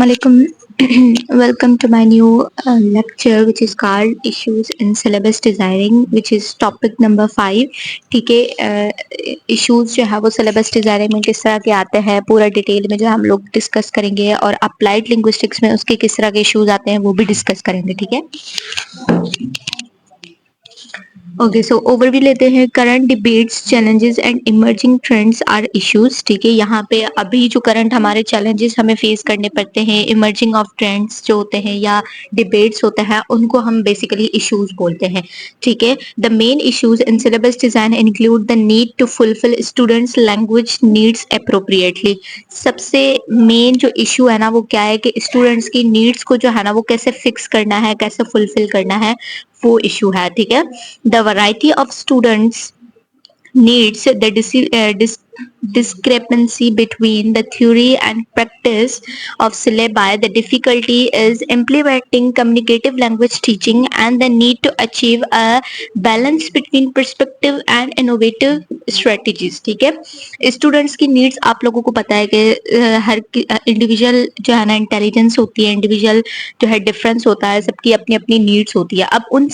Alaikum. Welcome to my new lecture which is called Issues in Syllabus Designing, which is topic number 5. ठीक है, issues जो है वो syllabus designing में किस तरह के आते हैं पूरा डिटेल में जो हम लोग डिस्कस करेंगे, और अप्लाइड लिंग्विस्टिक्स में उसके किस तरह के इश्यूज आते हैं वो भी डिस्कस करेंगे. ठीक है. ओके, सो ओवरव्यू लेते हैं. Current debates, challenges and emerging trends are issues. ठीक है, यहाँ पे अभी जो करंट हमारे चैलेंजेस हमें फेस करने पड़ते हैं, इमर्जिंग ऑफ ट्रेंड्स जो होते हैं या डिबेट्स होते हैं, उनको हम बेसिकली इश्यूज बोलते हैं. ठीक है. The main issues in syllabus design include the need to fulfil students language needs appropriately. सबसे मेन जो इश्यू है ना वो क्या है कि स्टूडेंट्स की नीड्स को जो है ना वो कैसे फिक्स करना है, कैसे फुलफिल करना है, वो इशू है. ठीक है. The variety of students needs the discrepancy between the theory and practice of syllabi. The difficulty is implementing communicative language teaching and the need to achieve a balance between perspective and innovative strategies. ठीक है. Students की needs आप लोगों को पता है कि हर individual जो है ना इंटेलिजेंस होती है, इंडिविजुअल जो है डिफरेंस होता है, सबकी अपनी अपनी नीड्स होती है. अब उन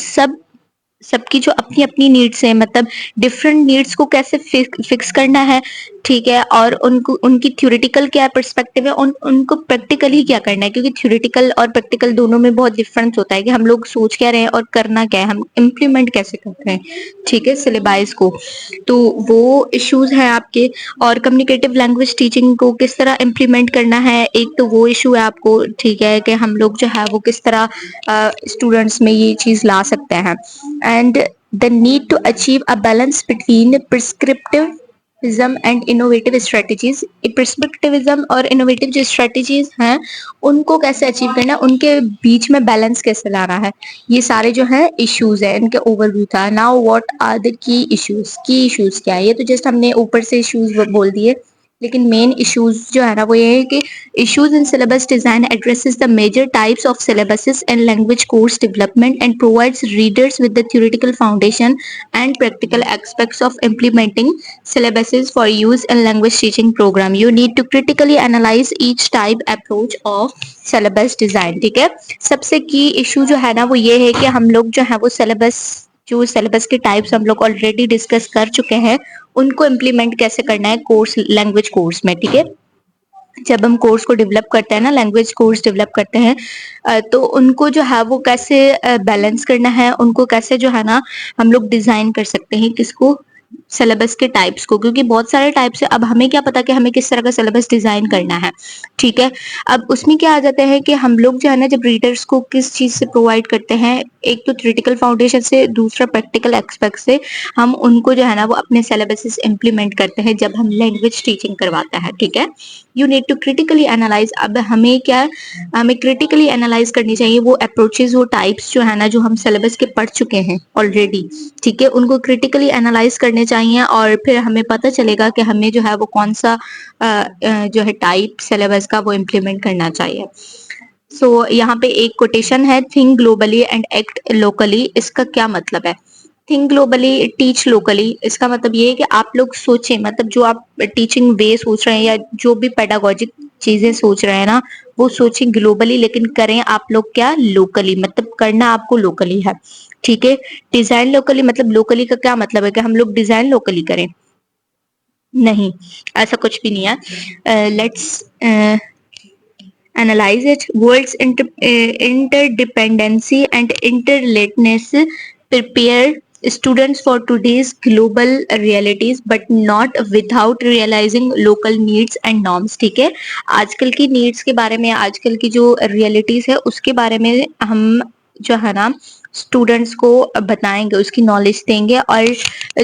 सबकी जो अपनी अपनी नीड्स है, मतलब डिफरेंट नीड्स को कैसे फिक्स करना है. ठीक है. और उनको उनकी थ्योरेटिकल क्या पर्सपेक्टिव है, उनको प्रैक्टिकली क्या करना है, क्योंकि थ्योरेटिकल और प्रैक्टिकल दोनों में बहुत डिफरेंस होता है कि हम लोग सोच क्या रहे हैं और करना क्या है, हम इम्प्लीमेंट कैसे कर रहे हैं. ठीक है, सिलेबाइज को. तो वो इश्यूज है आपके. और कम्युनिकेटिव लैंग्वेज टीचिंग को किस तरह इम्प्लीमेंट करना है, एक तो वो इशू है आपको. ठीक है, कि हम लोग जो है वो किस तरह स्टूडेंट्स में ये चीज ला सकते हैं. and the need to achieve a balance between prescriptivism and innovative strategies. prescriptivism और innovative जो strategies हैं उनको कैसे अचीव करना है, उनके बीच में बैलेंस कैसे लाना है, ये सारे जो है इश्यूज है. इनके ओवरव्यू था. Now what are the key issues क्या है, ये तो जस्ट हमने ऊपर से इश्यूज बोल दिए, लेकिन मेन इश्यूज जो है ना वो ये है कि issues in syllabus design addresses the major types of syllabuses and language course development and provides readers with the theoretical foundation and practical aspects of implementing syllabuses for use in language teaching program. You need to critically analyze each type approach of syllabus design. ठीक है. सबसे की issue जो है ना वो ये है कि हम लोग जो है वो सिलेबस के टाइप्स हम लोग ऑलरेडी डिस्कस कर चुके हैं, उनको इम्प्लीमेंट कैसे करना है कोर्स, लैंग्वेज कोर्स में. ठीक है. जब हम कोर्स को डेवलप करते हैं ना, लैंग्वेज कोर्स डेवलप करते हैं, तो उनको जो है वो कैसे बैलेंस करना है, उनको कैसे जो है ना हम लोग डिजाइन कर सकते हैं, किसको, सिलेबस के टाइप्स को, क्योंकि बहुत सारे टाइप्स है. अब हमें क्या पता कि हमें किस तरह का सिलेबस डिजाइन करना है. ठीक है. अब उसमें क्या आ जाता है कि हम लोग जो है ना जब रीडर्स को किस चीज से प्रोवाइड करते हैं, एक तो थ्योरेटिकल फाउंडेशन से, दूसरा प्रैक्टिकल एस्पेक्ट से हम उनको जो है ना वो अपने सिलेबसेस इंप्लीमेंट करते हैं जब हम लैंग्वेज टीचिंग करवाते हैं. ठीक है. You need to critically analyse. अब हमें क्रिटिकली एनालाइज करनी चाहिए वो अप्रोचेज, वो टाइप्स जो है ना जो हम सिलेबस के पढ़ चुके हैं ऑलरेडी. ठीक है, उनको क्रिटिकली एनालाइज करने चाहिए और फिर हमें पता चलेगा कि हमें जो है वो कौन सा जो है टाइप सिलेबस का वो इम्प्लीमेंट करना चाहिए. सो यहाँ पे एक कोटेशन है, think globally and act locally. इसका क्या मतलब है? Think globally, teach locally. इसका मतलब ये है कि आप लोग सोचें, मतलब जो आप टीचिंग वे सोच रहे हैं या जो भी पेडागोजिक चीजें सोच रहे हैं ना वो सोचें ग्लोबली, लेकिन करें आप लोग क्या, लोकली. मतलब करना आपको लोकली है. ठीक है. डिजाइन लोकली, मतलब लोकली का क्या मतलब है कि हम लोग डिजाइन लोकली करें? नहीं, ऐसा कुछ भी नहीं है. Let's analyze it. World's interdependency and interrelatedness prepare students for today's global realities but not without realizing local needs and norms. ठीक है. आजकल की नीड्स के बारे में, आजकल की जो रियलिटीज है उसके बारे में हम जो है ना स्टूडेंट्स को बताएंगे, उसकी नॉलेज देंगे, और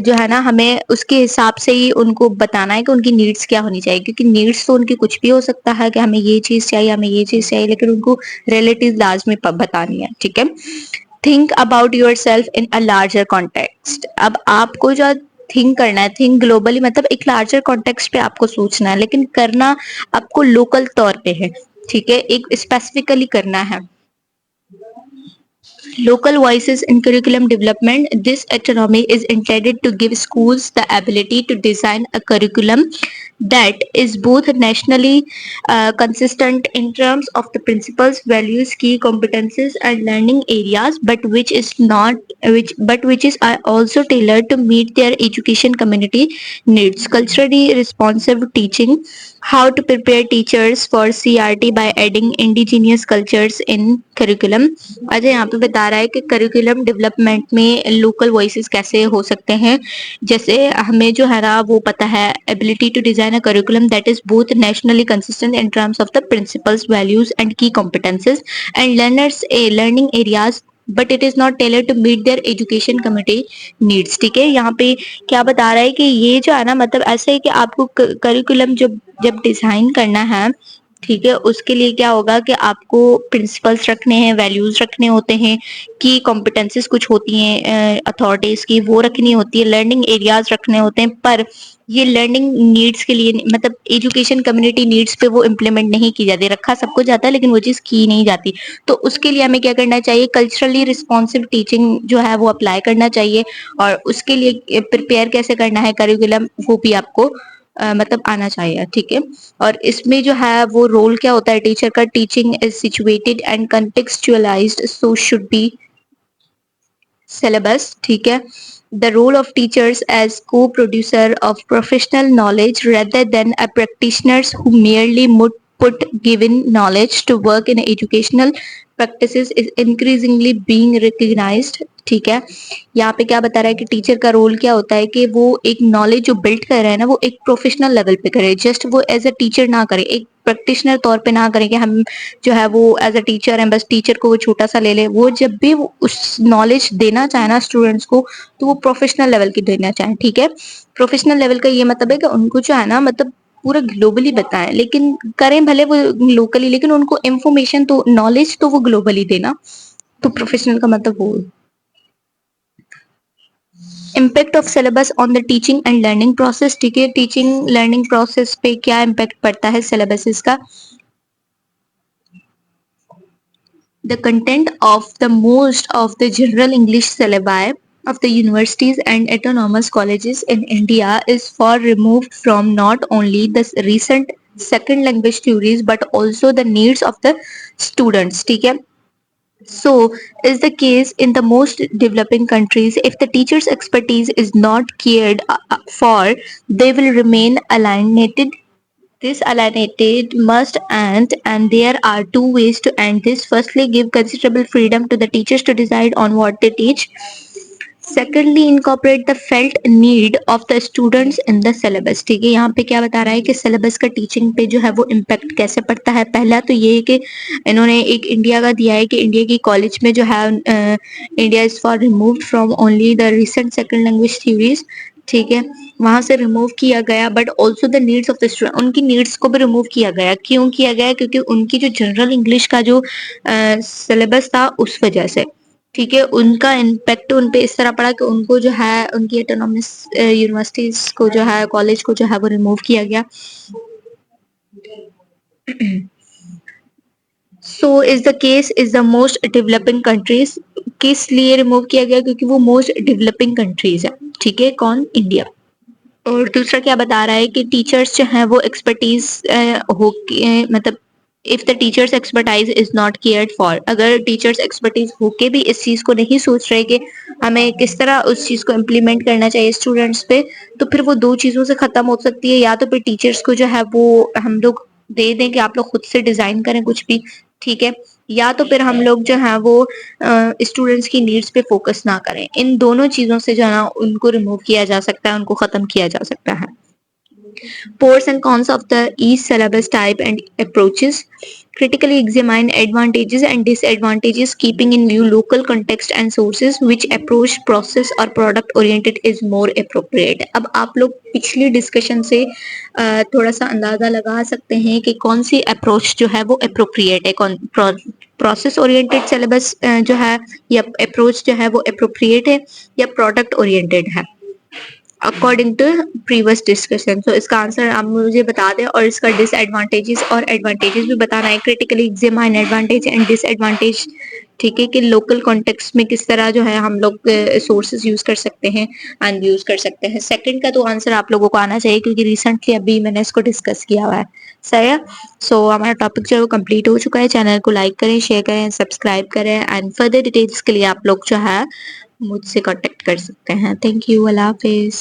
जो है ना हमें उसके हिसाब से ही उनको बताना है कि उनकी नीड्स क्या होनी चाहिए, क्योंकि नीड्स तो उनकी कुछ भी हो सकता है कि हमें ये चीज चाहिए, हमें ये चीज चाहिए, लेकिन उनको रिलेटिव लाजमी बतानी है. ठीक है. Think about your self in a larger context. अब आपको जो थिंक करना है, थिंक ग्लोबली मतलब एक लार्जर कॉन्टेक्स्ट पे आपको सोचना है, लेकिन करना आपको लोकल तौर पे है. ठीक है, एक स्पेसिफिकली करना है. Local voices in curriculum development. This autonomy is intended to give schools the ability to design a curriculum that is both nationally consistent in terms of the principles, values, key competences, and learning areas, but which is not which is also tailored to meet their education community needs. Culturally responsive teaching, how to prepare teachers for CRT by adding indigenous cultures in curriculum. Ajay यहाँ पे बता रहा है कि curriculum development में local voices कैसे हो सकते हैं. जैसे हमें जो है ना वो पता है, ability to design a curriculum that is both nationally consistent in terms of the principles, values and key competences and learners learning areas, but it is not tailor to meet their education committee needs. ठीक है, यहाँ पे क्या बता रहा है कि ये जो है ना मतलब ऐसे है कि आपको करिकुलम जब डिजाइन करना है, ठीक है, उसके लिए क्या होगा कि आपको प्रिंसिपल्स रखने हैं, वैल्यूज रखने होते हैं, की कॉम्पिटेंसेस कुछ होती हैं अथॉरिटीज की वो रखनी होती है, लर्निंग एरियाज रखने होते हैं, पर ये लर्निंग नीड्स के लिए मतलब एजुकेशन कम्युनिटी नीड्स पे वो इम्प्लीमेंट नहीं की जाती. रखा सबको जाता है लेकिन वो चीज की नहीं जाती. तो उसके लिए हमें क्या करना चाहिए, कल्चरली रिस्पॉन्सिव टीचिंग जो है वो अप्लाई करना चाहिए. और उसके लिए प्रिपेयर कैसे करना है करिकुलम वो भी आपको मतलब आना चाहिए. ठीक है, और इसमें जो है वो रोल क्या होता है टीचर का, teaching is situated and contextualized so should be syllabus. ठीक है, the role of teachers as co-producer of professional knowledge rather than a practitioners who merely put given knowledge to work in educational practices is increasingly being recognized. ठीक है, यहाँ पे क्या बता रहा है कि टीचर का रोल क्या होता है कि वो एक नॉलेज जो बिल्ड कर रहा है ना वो एक प्रोफेशनल लेवल पे करे, जस्ट वो एज अ टीचर ना करे, एक प्रैक्टिशनर तौर पे ना करें कि हम जो है वो एज अ टीचर है, बस टीचर को वो छोटा सा ले ले. वो जब भी वो उस नॉलेज देना चाहे ना स्टूडेंट्स को तो वो प्रोफेशनल लेवल की देना चाहे. ठीक है, प्रोफेशनल लेवल का ये मतलब है कि उनको जो है ना मतलब पूरा ग्लोबली बताएं, लेकिन करें भले वो लोकली, लेकिन उनको इंफॉर्मेशन तो नॉलेज तो वो ग्लोबली देना. तो प्रोफेशनल का मतलब वो. Impact of syllabus on the teaching and learning process. ठीक है, टीचिंग लर्निंग प्रोसेस पे क्या इम्पैक्ट पड़ता है सिलेबस का. The content of the most of the general English syllabi of the universities and autonomous colleges in India is far removed from not only the recent second language theories but also the needs of the students. ठीक है, so is the case in the most developing countries. If the teacher's expertise is not cared for, they will remain alienated. This alienated must end, and there are two ways to end this. Firstly, give considerable freedom to the teachers to decide on what they teach. Secondly, incorporate the felt need of the students in the syllabus. ठीक है, यहाँ पे क्या बता रहा है कि syllabus का टीचिंग पे जो है वो इम्पैक्ट कैसे पड़ता है. पहला तो ये है कि इन्होंने एक इंडिया का दिया है कि इंडिया की कॉलेज में जो है India is for removed from only the recent second language theories. ठीक है, वहां से रिमूव किया गया, but also the needs of the student, उनकी नीड्स को भी रिमूव किया गया. क्यों किया गया, क्योंकि उनकी जो जनरल इंग्लिश का जो सिलेबस था उस वजह से. ठीक है, उनका इम्पैक्ट उन पे इस तरह पड़ा कि उनको जो है उनकी ऑटोनॉमस यूनिवर्सिटीज को जो है कॉलेज को जो है वो रिमूव किया गया. So is the case is the most developing countries. किस लिए रिमूव किया गया, क्योंकि वो मोस्ट डेवलपिंग कंट्रीज है. ठीक है, कौन, इंडिया. और दूसरा क्या बता रहा है कि टीचर्स जो है वो एक्सपर्टीज हो मतलब if the teachers expertise is not cared for, अगर टीचर्स एक्सपर्टीज होके भी इस चीज को नहीं सोच रहे कि हमें किस तरह उस चीज को इम्प्लीमेंट करना चाहिए स्टूडेंट्स पे, तो फिर वो दो चीजों से खत्म हो सकती है. या तो फिर टीचर्स को जो है वो हम लोग दे दें कि आप लोग खुद से डिजाइन करें कुछ भी. ठीक है, या तो फिर हम लोग जो है वो स्टूडेंट्स की नीड्स पे फोकस ना करें. इन दोनों चीजों से जो है ना उनको रिमूव किया जा सकता है, उनको खत्म किया जा सकता है. Pros and cons of the each syllabus type and approaches. Critically examine advantages and disadvantages, keeping in view local context and sources. Which approach, process or product oriented is more appropriate. अब आप लोग पिछली discussion से थोड़ा सा अंदाजा लगा सकते हैं कि कौन सी अप्रोच जो है वो अप्रोप्रिएट है. कौन प्रोसेस ओरिएंटेड सिलेबस जो है या अप्रोच जो है वो अप्रोप्रिएट है या प्रोडक्ट ओरिएंटेड है. According to previous discussion. तो इसका आंसर आप मुझे बता दें और इसका डिसएडवांटेजेस और एडवांटेजेस भी बताना है, critically examine advantage and disadvantage. ठीक है, कि लोकल कॉन्टेक्स्ट में किस तरह जो है हम लोग सोर्सेज यूज कर सकते हैं एंड यूज कर सकते हैं। सेकंड का तो आंसर आप लोगों को आना चाहिए क्योंकि रिसेंटली अभी मैंने इसको डिस्कस किया हुआ है। सही है। सो हमारा टॉपिक जो है वो कंप्लीट हो चुका है। चैनल को लाइक करें, शेयर करें, सब्सक्राइब करें एंड फर्दर डिटेल्स के लिए आप लोग जो है मुझसे कांटेक्ट कर सकते हैं। Thank you. Allah Hafiz.